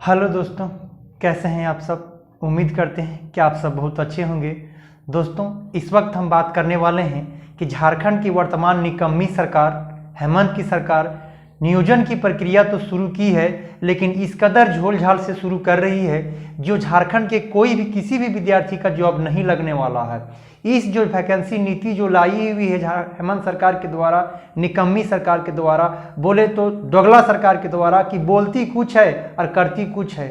Hello दोस्तों, कैसे हैं आप सब। उम्मीद करते हैं कि आप सब बहुत अच्छे होंगे। दोस्तों, इस वक्त हम बात करने वाले हैं कि झारखंड की वर्तमान निकम्मी सरकार हेमंत की सरकार नियोजन की प्रक्रिया तो शुरू की है, लेकिन इस कदर झोल झाल से शुरू कर रही है जो झारखंड के कोई भी किसी भी विद्यार्थी का जॉब नहीं लगने वाला है। इस जो वैकेंसी नीति जो लाई हुई है हेमंत सरकार के द्वारा, निकम्मी सरकार के द्वारा, बोले तो दोगला सरकार के द्वारा, कि बोलती कुछ है और करती कुछ है।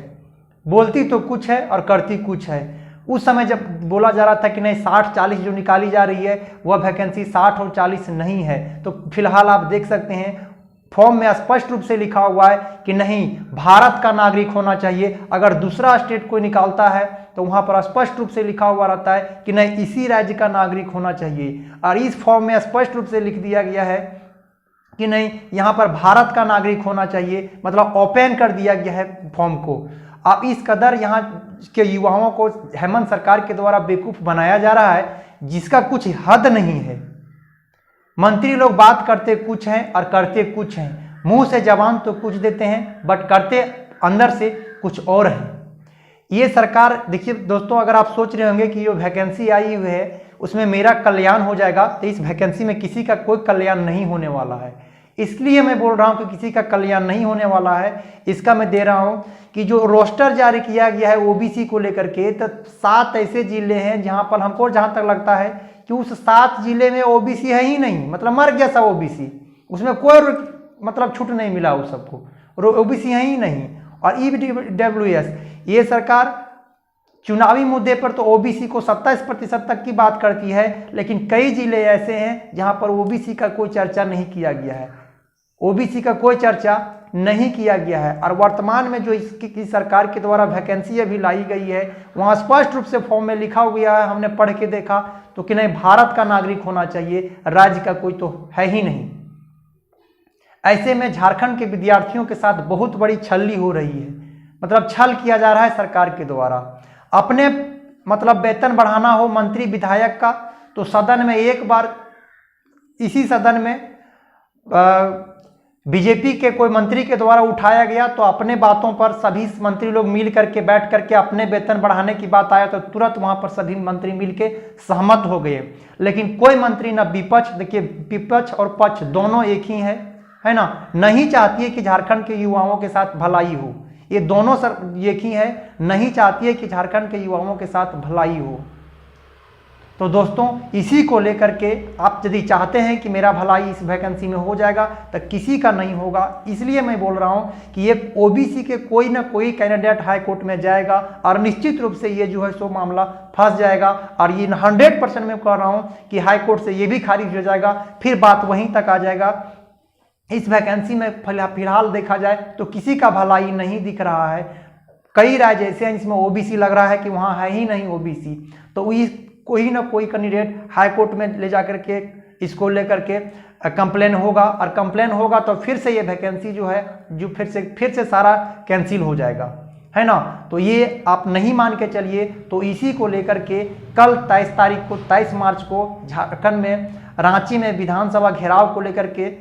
बोलती तो कुछ है और करती कुछ है। उस समय जब बोला जा रहा था कि नहीं 60-40 जो निकाली जा रही है वह वैकेंसी 60 और 40 नहीं है, तो फिलहाल आप देख सकते हैं फॉर्म में स्पष्ट रूप से लिखा हुआ है कि नहीं, भारत का नागरिक होना चाहिए। अगर दूसरा स्टेट कोई निकालता है तो वहां पर स्पष्ट रूप से लिखा हुआ रहता है कि नहीं, इसी राज्य का नागरिक होना चाहिए। और इस फॉर्म में स्पष्ट रूप से लिख दिया गया है कि नहीं, यहां पर भारत का नागरिक होना चाहिए, मतलब ओपन कर दिया गया है फॉर्म को। अब इस कदर यहाँ के युवाओं को हेमंत सरकार के द्वारा बेवकूफ बनाया जा रहा है जिसका कुछ हद नहीं है। मंत्री लोग बात करते कुछ हैं और करते कुछ हैं। मुंह से जबान तो कुछ देते हैं बट करते अंदर से कुछ और है। ये सरकार, देखिए दोस्तों, अगर आप सोच रहे होंगे कि जो वैकेंसी आई हुई है उसमें मेरा कल्याण हो जाएगा, तो इस वैकेंसी में किसी का कोई कल्याण नहीं होने वाला है। इसलिए मैं बोल रहा हूं कि किसी का कल्याण नहीं होने वाला है। इसका मैं दे रहा हूं कि जो रोस्टर जारी किया गया है ओबीसी को लेकर के, तो 7 ऐसे जिले हैं जहां पर हमको जहां तक लगता है कि उस 7 जिले में ओबीसी है ही नहीं, मतलब मर गया सब ओबीसी, उसमें कोई मतलब छूट नहीं मिला उस सबको, ओबीसी है ही नहीं। और ईडब्ल्यूएस, ये सरकार चुनावी मुद्दे पर तो ओबीसी को 27% तक की बात करती है, लेकिन कई जिले ऐसे हैं जहां पर ओबीसी का कोई चर्चा नहीं किया गया है। ओबीसी का कोई चर्चा नहीं किया गया है। और वर्तमान में जो इसकी सरकार के द्वारा वैकेंसी अभी लाई गई है वहां स्पष्ट रूप से फॉर्म में लिखा गया है, हमने पढ़ के देखा तो कि नहीं, भारत का नागरिक होना चाहिए, राज्य का कोई तो है ही नहीं। ऐसे में झारखंड के विद्यार्थियों के साथ बहुत बड़ी छल्ली हो रही है, मतलब छल किया जा रहा है सरकार के द्वारा। अपने मतलब वेतन बढ़ाना हो मंत्री विधायक का, तो सदन में एक बार, इसी सदन में बीजेपी के कोई मंत्री के द्वारा उठाया गया तो अपने बातों पर सभी मंत्री लोग मिल करके बैठ करके अपने वेतन बढ़ाने की बात आया तो तुरंत वहां पर सभी मंत्री मिलके सहमत हो गए। लेकिन कोई मंत्री ना विपक्ष, देखिए विपक्ष और पक्ष दोनों एक ही है ना, नहीं चाहती है कि झारखंड के युवाओं के साथ भलाई हो। ये दोनों एक ही है, नहीं चाहती है कि झारखंड के युवाओं के साथ भलाई हो। तो दोस्तों, इसी को लेकर के आप यदि चाहते हैं कि मेरा भलाई इस वैकेंसी में हो जाएगा तो किसी का नहीं होगा। इसलिए मैं बोल रहा हूं कि ये ओबीसी के कोई ना कोई कैंडिडेट हाई कोर्ट में जाएगा और निश्चित रूप से ये जो है सो मामला फंस जाएगा। और ये 100% मैं कह रहा हूं कि हाई कोर्ट से ये भी खारिज हो जाएगा, फिर बात वहीं तक आ जाएगा। इस वैकेंसी में फिलहाल देखा जाए तो किसी का भलाई नहीं दिख रहा है। कई राज्य ऐसे हैं जिसमें ओबीसी लग रहा है कि वहां है ही नहीं ओबीसी, तो कोई ना कोई कैंडिडेट हाई कोर्ट में ले जाकर के इसको लेकर के कंप्लेन होगा, और कंप्लेन होगा तो फिर से ये वैकेंसी जो है जो फिर से सारा कैंसिल हो जाएगा, है ना। तो ये आप नहीं मान के चलिए। तो इसी को लेकर के कल 23 मार्च को झारखंड में रांची में विधानसभा घेराव को लेकर के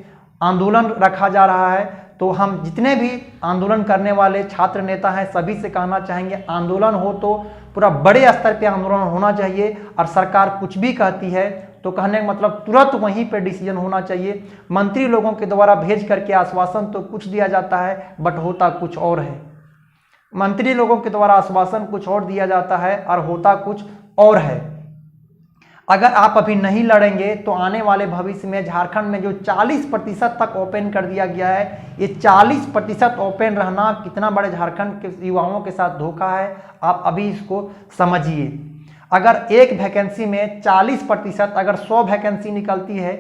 आंदोलन रखा जा रहा है। तो हम जितने भी आंदोलन करने वाले छात्र नेता हैं सभी से कहना चाहेंगे, आंदोलन हो तो पूरा बड़े स्तर पे आंदोलन होना चाहिए। और सरकार कुछ भी कहती है तो कहने का मतलब तुरंत वहीं पे डिसीजन होना चाहिए। मंत्री लोगों के द्वारा भेज करके आश्वासन तो कुछ दिया जाता है बट होता कुछ और है। मंत्री लोगों के द्वारा आश्वासन कुछ और दिया जाता है और होता कुछ और है। अगर आप अभी नहीं लड़ेंगे तो आने वाले भविष्य में झारखंड में जो 40% तक ओपन कर दिया गया है, ये 40% ओपन रहना कितना बड़े झारखंड के युवाओं के साथ धोखा है, आप अभी इसको समझिए। अगर एक वैकेंसी में 40%, अगर 100 वैकेंसी निकलती है,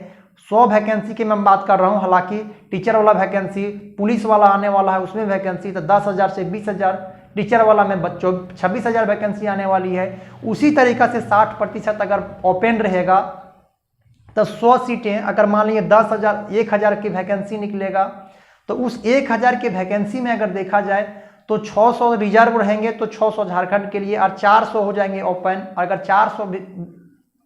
100 वैकेंसी की मैं बात कर रहा हूँ, हालांकि टीचर वाला वैकेंसी, पुलिस वाला आने वाला है उसमें वैकेंसी तो 10,000 से 20,000, टीचर वाला में बच्चों 26,000 वैकेंसी आने वाली है। उसी तरीका से 60% अगर ओपन रहेगा तो 100 सीटें, अगर मान लीजिए 10,000 1,000 की वैकेंसी निकलेगा तो उस 1,000 की वैकेंसी में अगर देखा जाए तो 600 रिजर्व रहेंगे, तो 600 झारखंड के लिए और 400 हो जाएंगे ओपन। अगर 400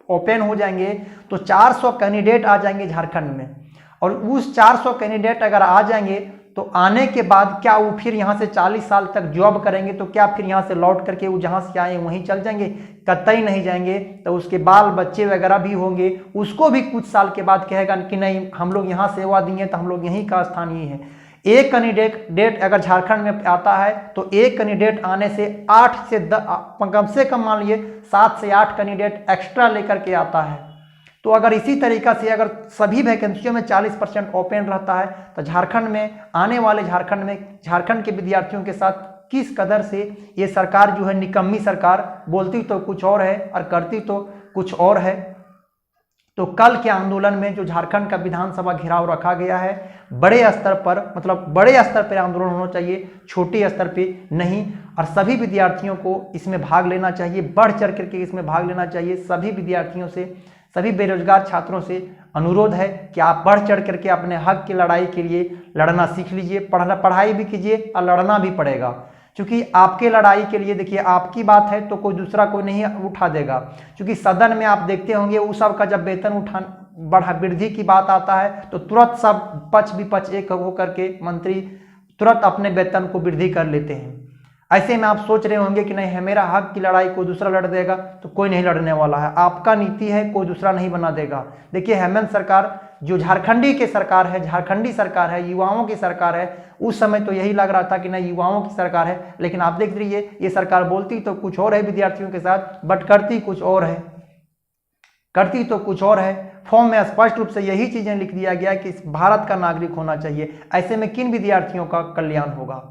ओपन हो जाएंगे तो 400 कैंडिडेट आ जाएंगे झारखंड में, और उस 400 कैंडिडेट अगर आ जाएंगे तो आने के बाद क्या वो फिर यहाँ से 40 साल तक जॉब करेंगे? तो क्या फिर यहाँ से लौट करके वो जहाँ से आए वहीं चल जाएंगे? कतई नहीं जाएंगे। तो उसके बाल बच्चे वगैरह भी होंगे, उसको भी कुछ साल के बाद कहेगा कि नहीं, हम लोग यहाँ सेवा दिए तो हम लोग यहीं का स्थानीय है। एक कैंडिडेट अगर झारखंड में आता है तो एक कैंडिडेट आने से 8 से 10, कम से कम मान लिए 7 से 8 कैंडिडेट एक्स्ट्रा लेकर के आता है। तो अगर इसी तरीका से अगर सभी वैकेंसियों में 40% ओपन रहता है तो झारखंड में आने वाले झारखंड के विद्यार्थियों के साथ किस कदर से ये सरकार जो है निकम्मी सरकार, बोलती तो कुछ और है और करती तो कुछ और है। तो कल के आंदोलन में जो झारखंड का विधानसभा घेराव रखा गया है, बड़े स्तर पर, मतलब बड़े स्तर पर आंदोलन होना चाहिए, छोटे स्तर पे नहीं। और सभी विद्यार्थियों को इसमें भाग लेना चाहिए, बढ़ चढ़ करके इसमें भाग लेना चाहिए। सभी विद्यार्थियों से, सभी बेरोजगार छात्रों से अनुरोध है कि आप बढ़ चढ़ करके अपने हक की लड़ाई के लिए लड़ना सीख लीजिए। पढ़ाई भी कीजिए और लड़ना भी पड़ेगा, क्योंकि आपके लड़ाई के लिए देखिए आपकी बात है तो कोई दूसरा कोई नहीं उठा देगा। क्योंकि सदन में आप देखते होंगे उस सब का जब वेतन वृद्धि की बात आता है तो तुरंत सब पक्ष विपक्ष एक होकर के मंत्री तुरंत अपने वेतन को वृद्धि कर लेते हैं। ऐसे में आप सोच रहे होंगे कि नहीं है मेरा हक की लड़ाई कोई दूसरा लड़ देगा, तो कोई नहीं लड़ने वाला है। आपका नीति है, कोई दूसरा नहीं बना देगा। देखिए हेमंत सरकार जो झारखंडी सरकार है, युवाओं की सरकार है, उस समय तो यही लग रहा था कि नहीं युवाओं की सरकार है, लेकिन आप देख रहिए ये सरकार बोलती तो कुछ और है विद्यार्थियों के साथ, बट करती कुछ और है, करती तो कुछ और है। फॉर्म में स्पष्ट रूप से यही चीजें लिख दिया गया कि भारत का नागरिक होना चाहिए। ऐसे में किन विद्यार्थियों का कल्याण होगा?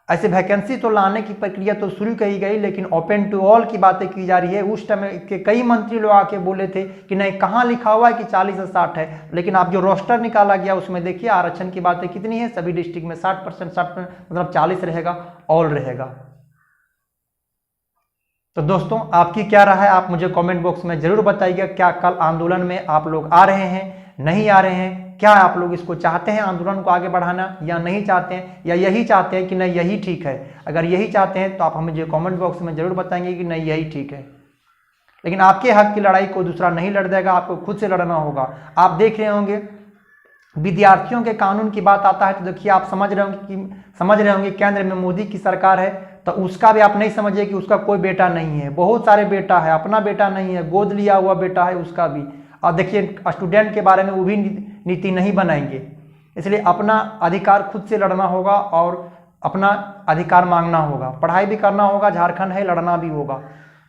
ऐसे वैकेंसी तो लाने की प्रक्रिया तो शुरू की गई, लेकिन ओपन टू ऑल की बातें की जा रही है। उस टाइम के कई मंत्री लोग आके बोले थे कि नहीं कहाँ लिखा हुआ है कि 40 से 60 है, लेकिन आप जो रोस्टर निकाला गया उसमें देखिए आरक्षण की बातें कितनी है। सभी डिस्ट्रिक्ट में 60% मतलब 40 रहेगा, ऑल रहेगा। तो दोस्तों आपकी क्या राय है, आप मुझे कमेंट बॉक्स में जरूर बताइएगा। क्या कल आंदोलन में आप लोग आ रहे हैं, नहीं आ रहे हैं? क्या आप लोग इसको चाहते हैं आंदोलन को आगे बढ़ाना या नहीं चाहते हैं, या यही चाहते हैं कि नहीं यही ठीक है? अगर यही चाहते हैं तो आप हमें जो कमेंट बॉक्स में जरूर बताएंगे कि नहीं यही ठीक है। लेकिन आपके हक की लड़ाई कोई दूसरा नहीं लड़ देगा, आपको खुद से लड़ना होगा। आप देख रहे होंगे विद्यार्थियों के कानून की बात आता है तो देखिए आप समझ रहे होंगे केंद्र में मोदी की सरकार है, तो उसका भी आप नहीं समझिए कि उसका कोई बेटा नहीं है। बहुत सारे बेटा है, अपना बेटा नहीं है, गोद लिया हुआ बेटा है उसका भी। और देखिए स्टूडेंट के बारे में वो भी नीति नहीं बनाएंगे। इसलिए अपना अधिकार खुद से लड़ना होगा और अपना अधिकार मांगना होगा, पढ़ाई भी करना होगा, झारखंड है, लड़ना भी होगा।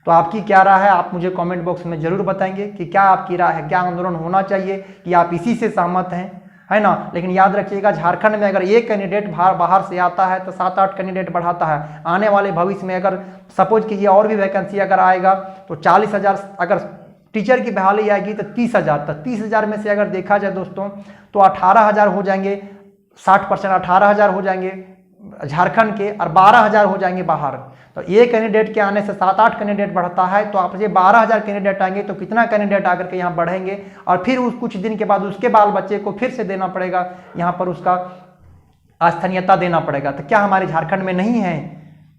तो आपकी क्या राय है, आप मुझे कमेंट बॉक्स में जरूर बताएंगे कि क्या आपकी राय है, क्या आंदोलन होना चाहिए, कि आप इसी से सहमत हैं, है ना। लेकिन याद रखिएगा झारखंड में अगर एक कैंडिडेट बाहर से आता है तो 7-8 कैंडिडेट बढ़ाता है। आने वाले भविष्य में अगर सपोज कीजिए और भी वैकेंसी अगर आएगा तो 40,000, अगर टीचर की बहाली आएगी तो 30,000, तो 30,000 में से अगर देखा जाए दोस्तों तो 18,000 हो जाएंगे, 60% 18,000 हो जाएंगे झारखंड के और 12,000 हो जाएंगे बाहर। तो एक कैंडिडेट के आने से 7-8 कैंडिडेट बढ़ता है, तो आप ये 12,000 कैंडिडेट आएंगे तो कितना कैंडिडेट आकर के यहाँ बढ़ेंगे, और फिर उस कुछ दिन के बाद उसके बाल बच्चे को फिर से देना पड़ेगा, यहाँ पर उसका स्थानीयता देना पड़ेगा। तो क्या हमारे झारखंड में नहीं है,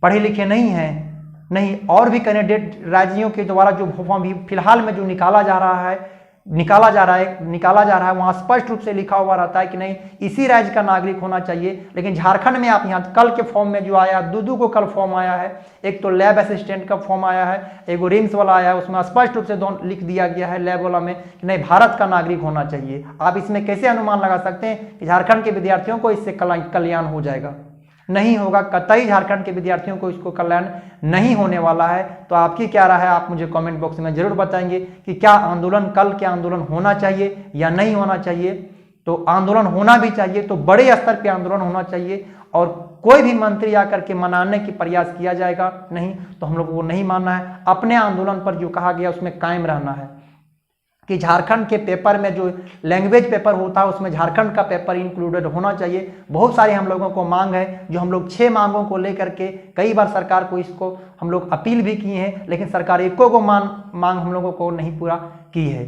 पढ़े लिखे नहीं हैं? नहीं, और भी कैंडिडेट राज्यों के द्वारा जो फॉर्म भी फिलहाल में जो निकाला जा रहा है वहाँ स्पष्ट रूप से लिखा हुआ रहता है कि नहीं इसी राज्य का नागरिक होना चाहिए। लेकिन झारखंड में आप यहाँ कल के फॉर्म में जो आया, दो को कल फॉर्म आया है, एक तो लैब असिस्टेंट का फॉर्म आया है, एक रिम्स वाला आया है, उसमें स्पष्ट रूप से लिख दिया गया है लैब वाला में कि नहीं भारत का नागरिक होना चाहिए। आप इसमें कैसे अनुमान लगा सकते हैं कि झारखंड के विद्यार्थियों को इससे कल्याण हो जाएगा? नहीं होगा, कतई झारखंड के विद्यार्थियों को इसको कल्याण नहीं होने वाला है। तो आपकी क्या राय है, आप मुझे कमेंट बॉक्स में जरूर बताएंगे कि क्या आंदोलन, कल के आंदोलन होना चाहिए या नहीं होना चाहिए। तो आंदोलन होना भी चाहिए, तो बड़े स्तर पे आंदोलन होना चाहिए, और कोई भी मंत्री आकर के मनाने की प्रयास किया जाएगा नहीं तो हम लोग को नहीं मानना है। अपने आंदोलन पर जो कहा गया उसमें कायम रहना है कि झारखंड के पेपर में जो लैंग्वेज पेपर होता है उसमें झारखंड का पेपर इंक्लूडेड होना चाहिए। बहुत सारी हम लोगों को मांग है, जो हम लोग 6 मांगों को लेकर के कई बार सरकार को इसको हम लोग अपील भी किए हैं, लेकिन सरकार एको को मांग हम लोगों को नहीं पूरा की है।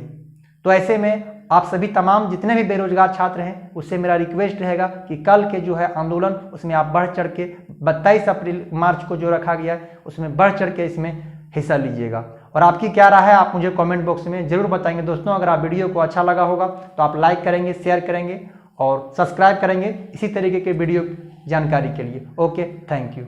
तो ऐसे में आप सभी तमाम जितने भी बेरोजगार छात्र हैं उससे मेरा रिक्वेस्ट रहेगा कि कल के जो है आंदोलन उसमें आप बढ़ चढ़ के 22 मार्च को जो रखा गया है उसमें बढ़ चढ़ के इसमें हिस्सा लीजिएगा। और आपकी क्या राय है, आप मुझे कमेंट बॉक्स में जरूर बताएंगे। दोस्तों अगर आप वीडियो को अच्छा लगा होगा तो आप लाइक करेंगे, शेयर करेंगे और सब्सक्राइब करेंगे इसी तरीके के वीडियो जानकारी के लिए। Okay, thank you.